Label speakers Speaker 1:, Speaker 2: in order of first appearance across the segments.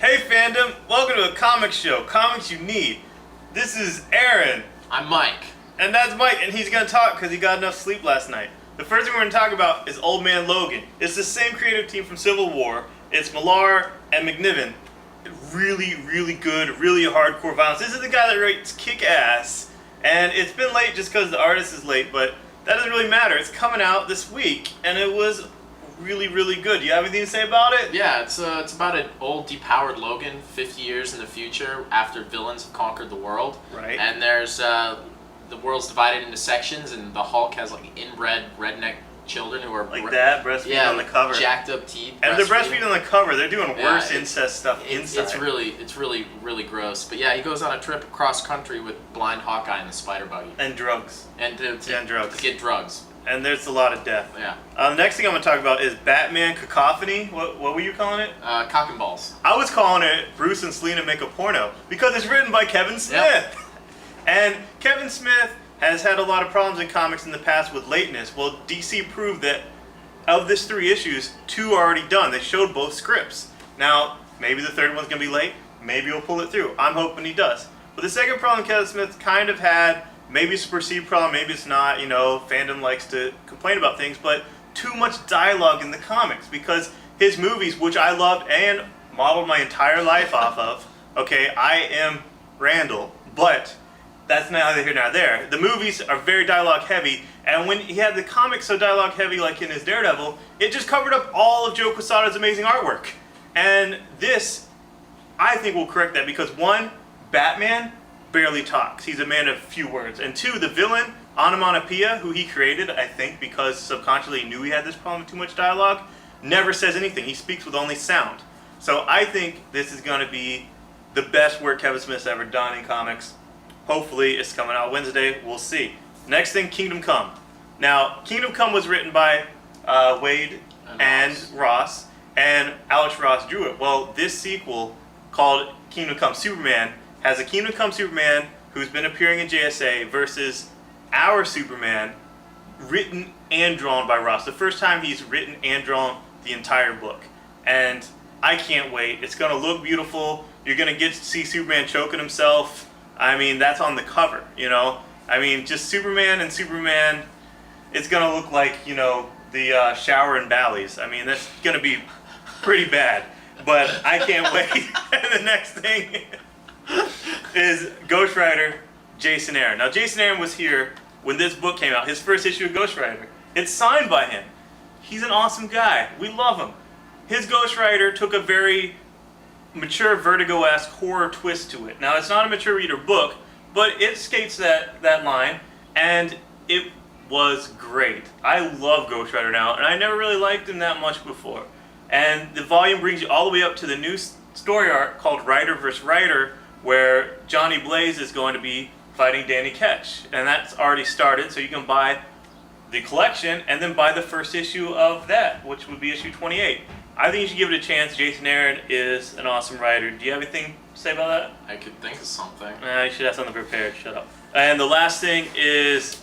Speaker 1: Hey fandom, welcome to a comic show, Comics You Need. This is Aaron.
Speaker 2: I'm Mike.
Speaker 1: And that's Mike, and he's going to talk because he got enough sleep last night. The first thing we're going to talk about is Old Man Logan. It's the same creative team from Civil War. It's Millar and McNiven. Really, really good, really hardcore violence. This is the guy that writes Kick-Ass. And it's been late just because the artist is late, but that doesn't really matter. It's coming out this week, and it was really, really good. Do you have anything to say about it?
Speaker 2: Yeah, it's about an old depowered Logan 50 years in the future after villains have conquered the world.
Speaker 1: Right.
Speaker 2: And there's the world's divided into sections, and the Hulk has like inbred redneck children who are
Speaker 1: like that, breastfeeding on the cover.
Speaker 2: Jacked up teeth.
Speaker 1: And they're breastfeeding on the cover. They're doing worse incest stuff inside.
Speaker 2: It's really gross. But yeah, he goes on a trip across country with blind Hawkeye and the spider buggy.
Speaker 1: And drugs.
Speaker 2: And
Speaker 1: drugs.
Speaker 2: To get drugs.
Speaker 1: And there's a lot of death.
Speaker 2: Yeah.
Speaker 1: The next thing I'm going to talk about is Batman Cacophony. What were you calling it?
Speaker 2: Cock and balls.
Speaker 1: I was calling it Bruce and Selena Make a Porno because it's written by Kevin Smith.
Speaker 2: Yep.
Speaker 1: And Kevin Smith has had a lot of problems in comics in the past with lateness. Well, DC proved that of this 3 issues, 2 are already done. They showed both scripts. Now, maybe the third one's going to be late. Maybe he'll pull it through. I'm hoping he does. But the second problem Kevin Smith kind of had, maybe it's a perceived problem, maybe it's not, you know, fandom likes to complain about things, but too much dialogue in the comics because his movies, which I loved and modeled my entire life off of, okay, I am Randall, but that's neither here nor there. The movies are very dialogue heavy, and when he had the comics so dialogue heavy like in his Daredevil, it just covered up all of Joe Quesada's amazing artwork. And this, I think, will correct that because 1, Batman barely talks. He's a man of few words. And 2, the villain, Onomatopoeia, who he created, I think, because subconsciously he knew he had this problem with too much dialogue, never says anything. He speaks with only sound. So I think this is going to be the best work Kevin Smith's ever done in comics. Hopefully it's coming out Wednesday. We'll see. Next thing, Kingdom Come. Now, Kingdom Come was written by Wade and Ross, and Alex Ross drew it. Well, this sequel called Kingdom Come Superman has a Kingdom Come Superman who's been appearing in JSA versus our Superman written and drawn by Ross. The first time he's written and drawn the entire book. And I can't wait. It's going to look beautiful. You're going to get to see Superman choking himself. I mean, that's on the cover, you know? I mean, just Superman and Superman, it's going to look like, you know, the shower in Bally's. I mean, that's going to be pretty bad. But I can't wait. And the next thing is Ghost Rider, Jason Aaron. Now, Jason Aaron was here when this book came out, his first issue of Ghost Rider. It's signed by him. He's an awesome guy. We love him. His Ghost Rider took a very mature Vertigo-esque horror twist to it. Now, it's not a mature reader book, but it skates that line, and it was great. I love Ghost Rider now, and I never really liked him that much before. And the volume brings you all the way up to the new story arc called Rider vs. Rider, where Johnny Blaze is going to be fighting Danny Ketch. And that's already started, so you can buy the collection and then buy the first issue of that, which would be issue 28. I think you should give it a chance. Jason Aaron is an awesome writer. Do you have anything to say about that?
Speaker 2: I could think of something.
Speaker 1: You should have something prepared. Shut up. And the last thing is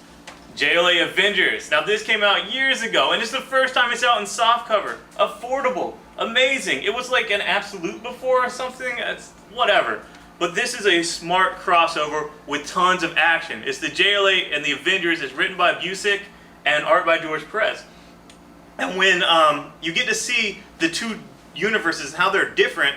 Speaker 1: JLA Avengers. Now, this came out years ago, and it's the first time it's out in softcover. Affordable. Amazing. It was like an Absolute before or something. It's whatever. But this is a smart crossover with tons of action. It's the JLA and the Avengers. It's written by Busiek and art by George Perez. And when you get to see the 2 universes and how they're different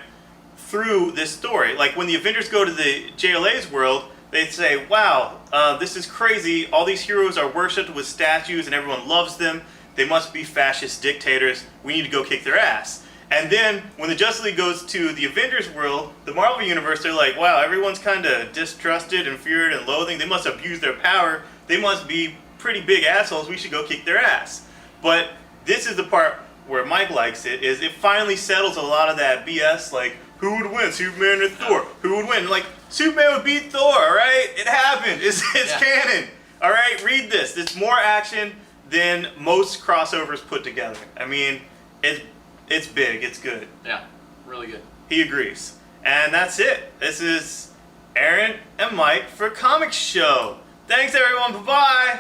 Speaker 1: through this story. Like when the Avengers go to the JLA's world, they say, wow, this is crazy. All these heroes are worshipped with statues and everyone loves them. They must be fascist dictators. We need to go kick their ass. And then when the Justice League goes to the Avengers world, the Marvel Universe, they're like, wow, everyone's kind of distrusted and feared and loathing. They must abuse their power. They must be pretty big assholes. We should go kick their ass. But this is the part where Mike likes it, is it finally settles a lot of that BS, like, who would win, Superman or Thor? Who would win? Like, Superman would beat Thor, all right? It happened. It's canon. All right, read this. It's more action than most crossovers put together. I mean, it's big. It's good.
Speaker 2: Yeah, really good.
Speaker 1: He agrees. And that's it. This is Aaron and Mike for Comic Show. Thanks, everyone. Bye-bye.